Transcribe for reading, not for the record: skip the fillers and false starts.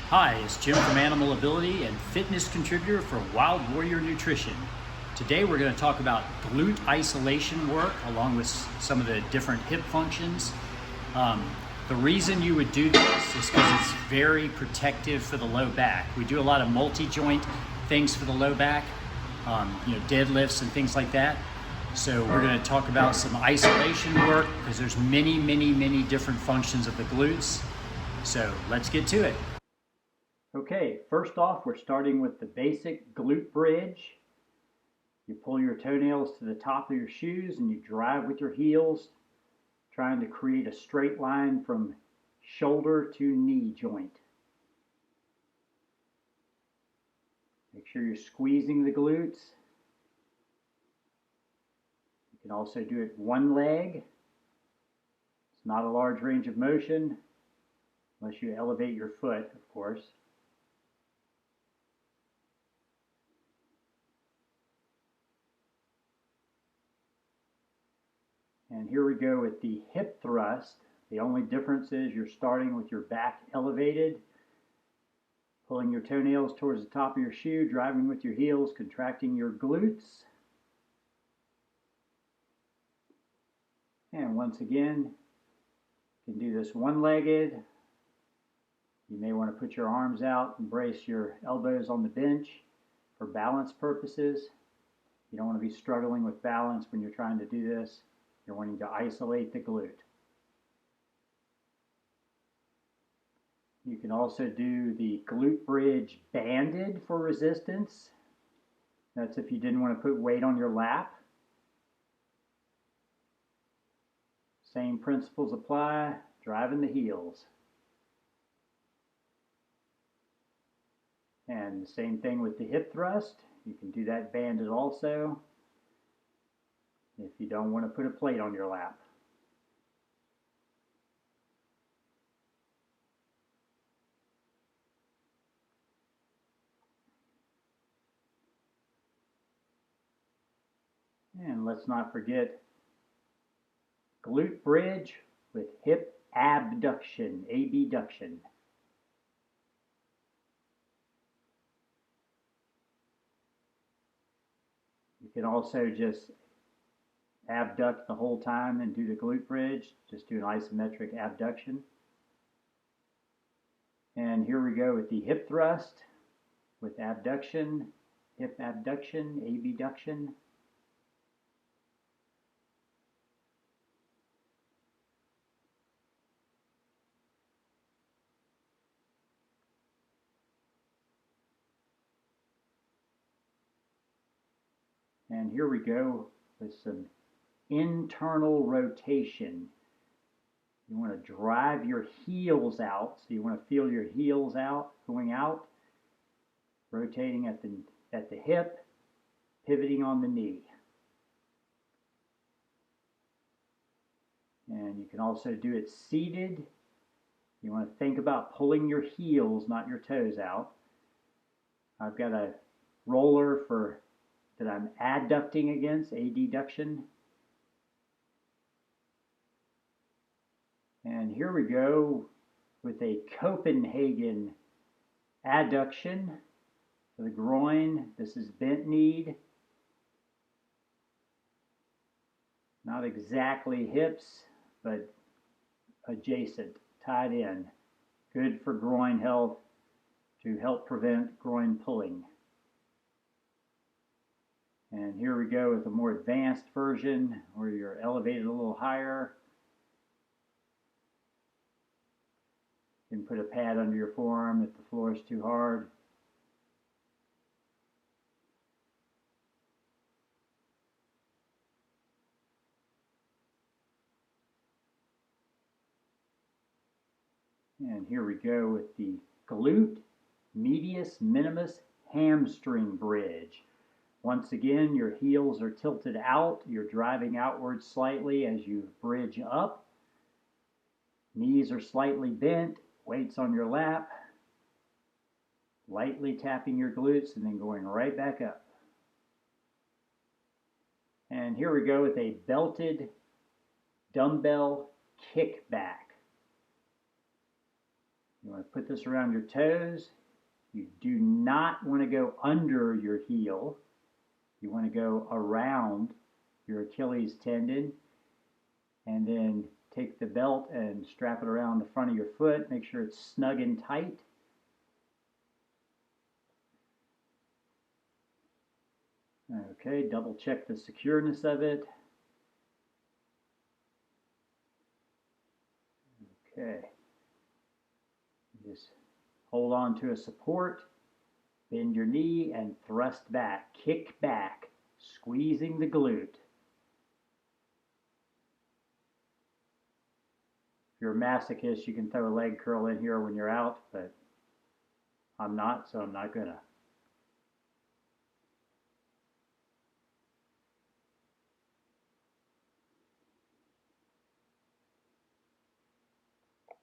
Hi, it's Jim from Animal Ability and fitness contributor for Wild Warrior Nutrition. Today we're going to talk about glute isolation work along with some of the different hip functions. The reason you would do this is because it's very protective for the low back. We do a lot of multi-joint things for the low back, deadlifts and things like that. So we're going to talk about some isolation work because there's many different functions of the glutes. So let's get to it. Okay, first off, we're starting with the basic glute bridge. You pull your toenails to the top of your shoes and you drive with your heels, trying to create a straight line from shoulder to knee joint. Make sure you're squeezing the glutes. You can also do it one leg. It's not a large range of motion, unless you elevate your foot, of course. And here we go with the hip thrust. The only difference is you're starting with your back elevated, pulling your toenails towards the top of your shoe, driving with your heels, contracting your glutes. And once again, you can do this one-legged. You may want to put your arms out and brace your elbows on the bench for balance purposes. You don't want to be struggling with balance when you're trying to do this. You're wanting to isolate the glute. You can also do the glute bridge banded for resistance. That's if you didn't want to put weight on your lap. Same principles apply, driving the heels. And the same thing with the hip thrust. You can do that banded also, if you don't want to put a plate on your lap. And let's not forget glute bridge with hip abduction, abduction. You can also just abduct the whole time and do the glute bridge. Just do an isometric abduction. And here we go with the hip thrust with abduction, hip abduction, abduction. And here we go with some internal rotation. You want to drive your heels out, so you want to feel your heels out, going out, rotating at the hip, pivoting on the knee. And you can also do it seated. You want to think about pulling your heels, not your toes out. I've got a roller that I'm adducting against, adduction. And here we go with a Copenhagen Adduction for the groin. This is bent knee. Not exactly hips, but adjacent, tied in. Good for groin health to help prevent groin pulling. And here we go with a more advanced version where you're elevated a little higher. You can put a pad under your forearm if the floor is too hard. And here we go with the glute medius minimus hamstring bridge. Once again, your heels are tilted out. You're driving outwards slightly as you bridge up. Knees are slightly bent. Weights on your lap. Lightly tapping your glutes and then going right back up. And here we go with a belted dumbbell kickback. You want to put this around your toes. You do not want to go under your heel. You want to go around your Achilles tendon, and then take the belt and strap it around the front of your foot. Make sure it's snug and tight. Okay, double check the secureness of it. Okay. Just hold on to a support, bend your knee, and thrust back. Kick back, squeezing the glute. If you're a masochist, you can throw a leg curl in here when you're out, but I'm not, so I'm not gonna.